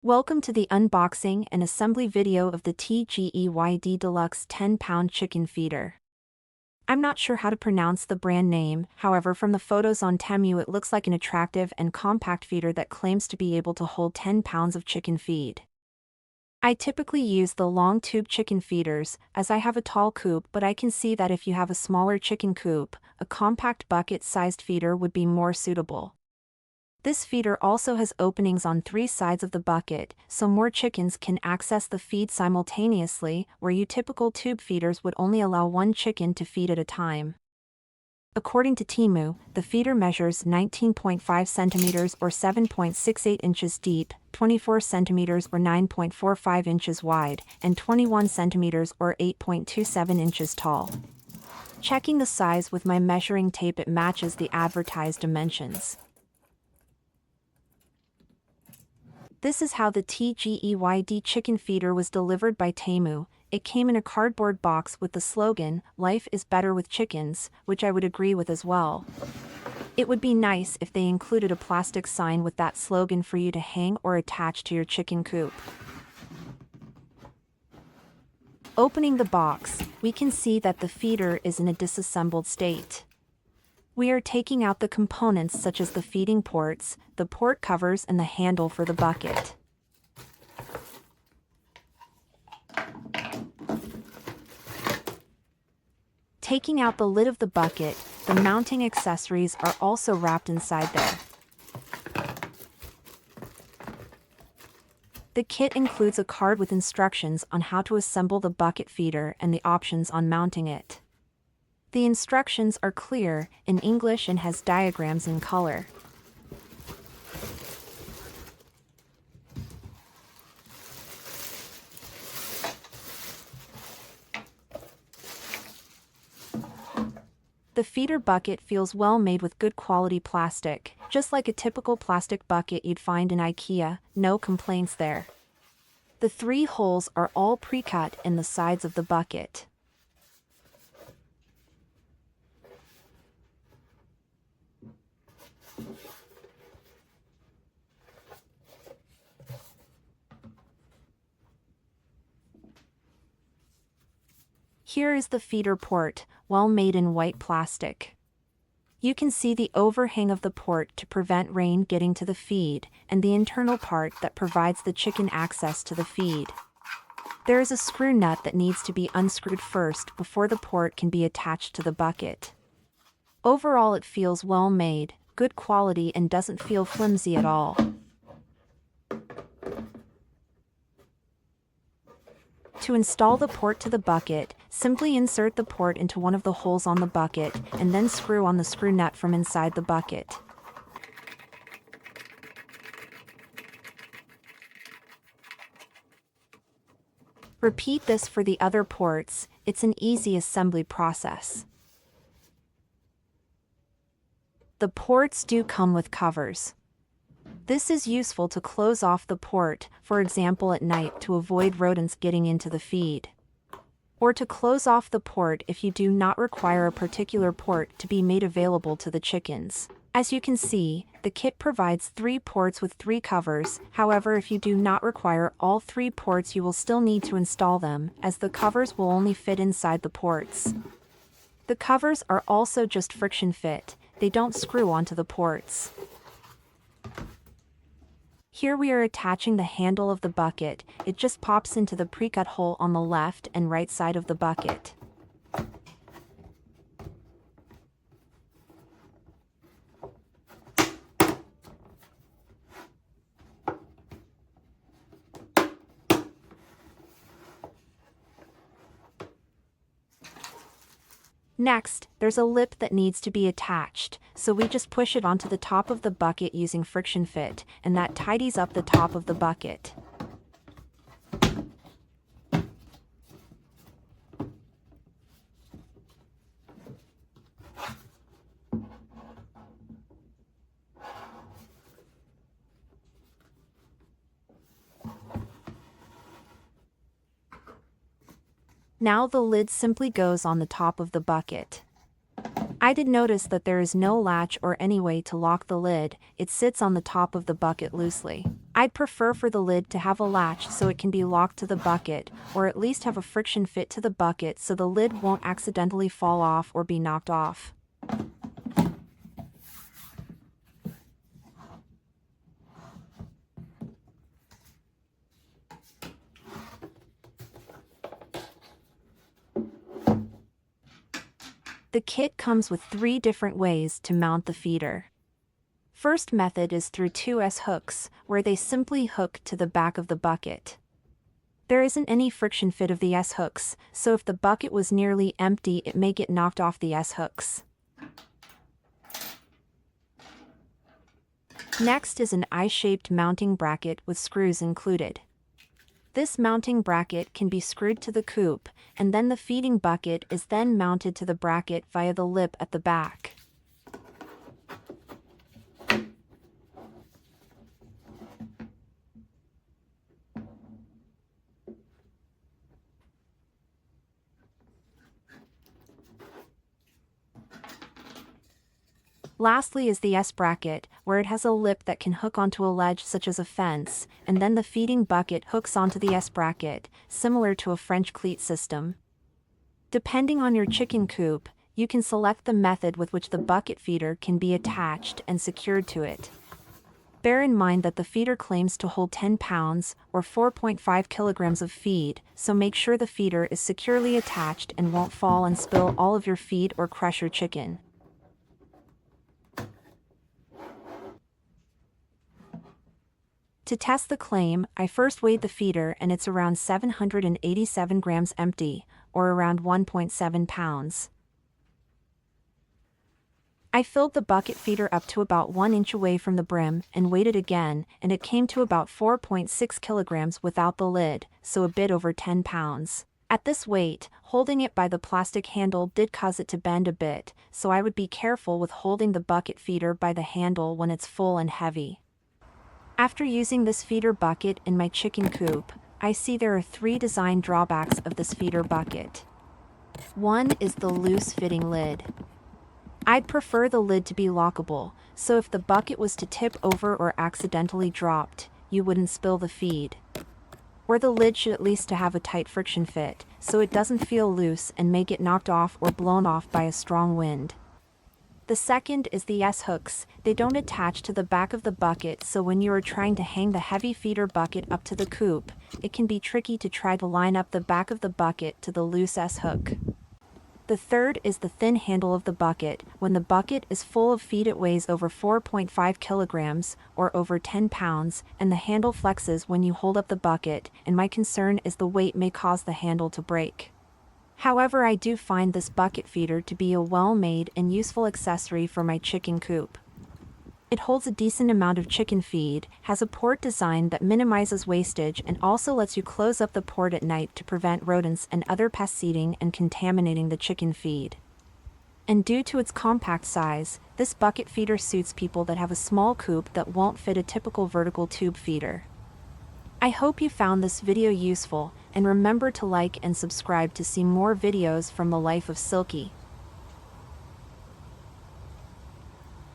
Welcome to the unboxing and assembly video of the TGEYD Deluxe 10-pound chicken feeder. I'm not sure how to pronounce the brand name, however from the photos on Temu it looks like an attractive and compact feeder that claims to be able to hold 10 pounds of chicken feed. I typically use the long tube chicken feeders, as I have a tall coop, but I can see that if you have a smaller chicken coop, a compact bucket-sized feeder would be more suitable. This feeder also has openings on 3 sides of the bucket, so more chickens can access the feed simultaneously, where typical tube feeders would only allow 1 chicken to feed at a time. According to Temu, the feeder measures 19.5 centimeters or 7.68 inches deep, 24 centimeters or 9.45 inches wide, and 21 centimeters or 8.27 inches tall. Checking the size with my measuring tape, it matches the advertised dimensions. This is how the TGEYD chicken feeder was delivered by Temu. It came in a cardboard box with the slogan, "Life is better with chickens," which I would agree with as well. It would be nice if they included a plastic sign with that slogan for you to hang or attach to your chicken coop. Opening the box, we can see that the feeder is in a disassembled state. We are taking out the components such as the feeding ports, the port covers and the handle for the bucket. Taking out the lid of the bucket, the mounting accessories are also wrapped inside there. The kit includes a card with instructions on how to assemble the bucket feeder and the options on mounting it. The instructions are clear, in English, and has diagrams in color. The feeder bucket feels well made with good quality plastic, just like a typical plastic bucket you'd find in IKEA, no complaints there. The 3 holes are all pre-cut in the sides of the bucket. Here is the feeder port, well made in white plastic. You can see the overhang of the port to prevent rain getting to the feed, and the internal part that provides the chicken access to the feed. There is a screw nut that needs to be unscrewed first before the port can be attached to the bucket. Overall it feels well made, good quality, and doesn't feel flimsy at all. To install the port to the bucket, simply insert the port into one of the holes on the bucket, and then screw on the screw nut from inside the bucket. Repeat this for the other ports. It's an easy assembly process. The ports do come with covers. This is useful to close off the port, for example at night, to avoid rodents getting into the feed. Or to close off the port if you do not require a particular port to be made available to the chickens. As you can see, the kit provides 3 ports with 3 covers. However, if you do not require all 3 ports, you will still need to install them, as the covers will only fit inside the ports. The covers are also just friction fit, they don't screw onto the ports. Here we are attaching the handle of the bucket. It just pops into the pre-cut hole on the left and right side of the bucket. Next, there's a lip that needs to be attached, so we just push it onto the top of the bucket using friction fit, and that tidies up the top of the bucket. Now the lid simply goes on the top of the bucket. I did notice that there is no latch or any way to lock the lid, it sits on the top of the bucket loosely. I'd prefer for the lid to have a latch so it can be locked to the bucket, or at least have a friction fit to the bucket so the lid won't accidentally fall off or be knocked off. The kit comes with 3 different ways to mount the feeder. First method is through 2 S-hooks, where they simply hook to the back of the bucket. There isn't any friction fit of the S-hooks, so if the bucket was nearly empty it may get knocked off the S-hooks. Next is an I-shaped mounting bracket with screws included. This mounting bracket can be screwed to the coop, and then the feeding bucket is then mounted to the bracket via the lip at the back. Lastly is the S-bracket, where it has a lip that can hook onto a ledge such as a fence, and then the feeding bucket hooks onto the S-bracket, similar to a French cleat system. Depending on your chicken coop, you can select the method with which the bucket feeder can be attached and secured to it. Bear in mind that the feeder claims to hold 10 pounds, or 4.5 kilograms of feed, so make sure the feeder is securely attached and won't fall and spill all of your feed or crush your chicken. To test the claim, I first weighed the feeder and it's around 787 grams empty, or around 1.7 pounds. I filled the bucket feeder up to about 1 inch away from the brim and weighed it again, and it came to about 4.6 kilograms without the lid, so a bit over 10 pounds. At this weight, holding it by the plastic handle did cause it to bend a bit, so I would be careful with holding the bucket feeder by the handle when it's full and heavy. After using this feeder bucket in my chicken coop, I see there are 3 design drawbacks of this feeder bucket. One is the loose fitting lid. I'd prefer the lid to be lockable, so if the bucket was to tip over or accidentally dropped, you wouldn't spill the feed. Or the lid should at least have a tight friction fit, so it doesn't feel loose and may get knocked off or blown off by a strong wind. The second is the S-hooks. They don't attach to the back of the bucket, so when you are trying to hang the heavy feeder bucket up to the coop, it can be tricky to try to line up the back of the bucket to the loose S-hook. The third is the thin handle of the bucket. When the bucket is full of feed it weighs over 4.5 kilograms, or over 10 pounds, and the handle flexes when you hold up the bucket, and my concern is the weight may cause the handle to break. However, I do find this bucket feeder to be a well-made and useful accessory for my chicken coop. It holds a decent amount of chicken feed, has a port design that minimizes wastage and also lets you close up the port at night to prevent rodents and other pests eating and contaminating the chicken feed. And due to its compact size, this bucket feeder suits people that have a small coop that won't fit a typical vertical tube feeder. I hope you found this video useful, and remember to like and subscribe to see more videos from the life of Silky.